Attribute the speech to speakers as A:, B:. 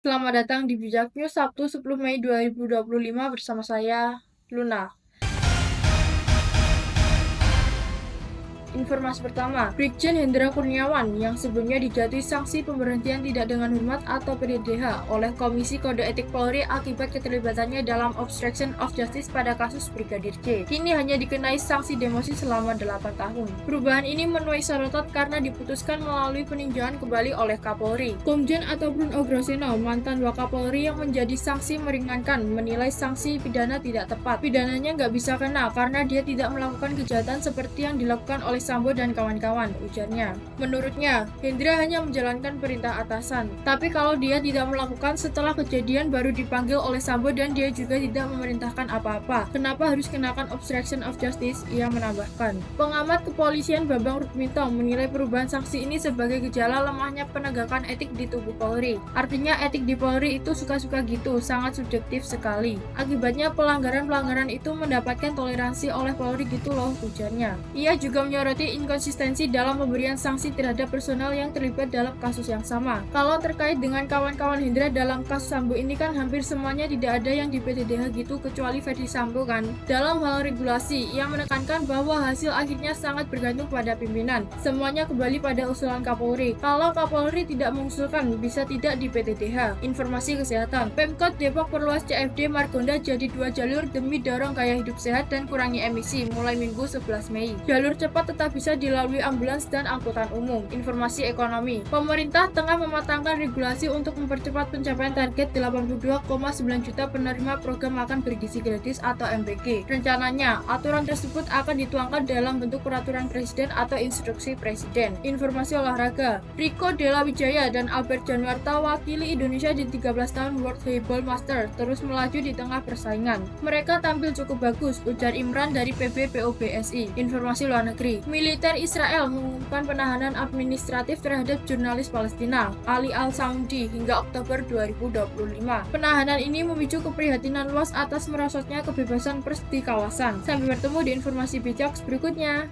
A: Selamat datang di Bijak News Sabtu 10 Mei 2025 bersama saya, Luna. Informasi pertama, Brigjen Hendra Kurniawan yang sebelumnya dijatuhi sanksi pemberhentian tidak dengan hormat atau PDDH oleh Komisi Kode Etik Polri akibat keterlibatannya dalam obstruction of justice pada kasus Brigadir J. Kini hanya dikenai sanksi demosi selama 8 tahun. Perubahan ini menuai sorotan karena diputuskan melalui peninjauan kembali oleh Kapolri. Komjen atau Bruno Groseno, mantan Wakapolri yang menjadi sanksi meringankan, menilai sanksi pidana tidak tepat. Pidananya nggak bisa kena karena dia tidak melakukan kejahatan seperti yang dilakukan oleh Sambo dan kawan-kawan, ujarnya. Menurutnya, Hendra hanya menjalankan perintah atasan. Tapi kalau dia tidak melakukan setelah kejadian baru dipanggil oleh Sambo dan dia juga tidak memerintahkan apa-apa, kenapa harus kenakan obstruction of justice? Ia menambahkan. Pengamat kepolisian Bambang Rukminto menilai perubahan sanksi ini sebagai gejala lemahnya penegakan etik di tubuh Polri. Artinya etik di Polri itu suka-suka gitu, sangat subjektif sekali. Akibatnya pelanggaran-pelanggaran itu mendapatkan toleransi oleh Polri gitu loh, ujarnya. Ia juga menyoroti inkonsistensi dalam pemberian sanksi terhadap personel yang terlibat dalam kasus yang sama. Kalau terkait dengan kawan-kawan Hendra dalam kasus Sambo ini kan hampir semuanya tidak ada yang di PDDH gitu kecuali Verdi Sambo kan. Dalam hal regulasi, ia menekankan bahwa hasil akhirnya sangat bergantung pada pimpinan. Semuanya kembali pada usulan Kapolri. Kalau Kapolri tidak mengusulkan, bisa tidak di PDDH. Informasi kesehatan, Pemkot Depok perluas CFD Margonda jadi 2 jalur demi dorong gaya hidup sehat dan kurangi emisi mulai Minggu 11 Mei. Jalur cepat tetap bisa dilalui ambulans dan angkutan umum. Informasi ekonomi, pemerintah tengah mematangkan regulasi untuk mempercepat pencapaian target 82,9 juta penerima program makan bergizi gratis atau MBG. Rencananya, aturan tersebut akan dituangkan dalam bentuk peraturan presiden atau instruksi presiden. Informasi olahraga, Rico Della Wijaya dan Albert Januarta wakili Indonesia di 13 tahun World Volleyball Master terus melaju di tengah persaingan. Mereka tampil cukup bagus, ujar Imran dari PBPOBSI. Informasi luar negeri, militer Israel mengumumkan penahanan administratif terhadap jurnalis Palestina, Ali Al-Saudi, hingga Oktober 2025. Penahanan ini memicu keprihatinan luas atas merosotnya kebebasan pers di kawasan. Sampai bertemu di informasi bijak berikutnya.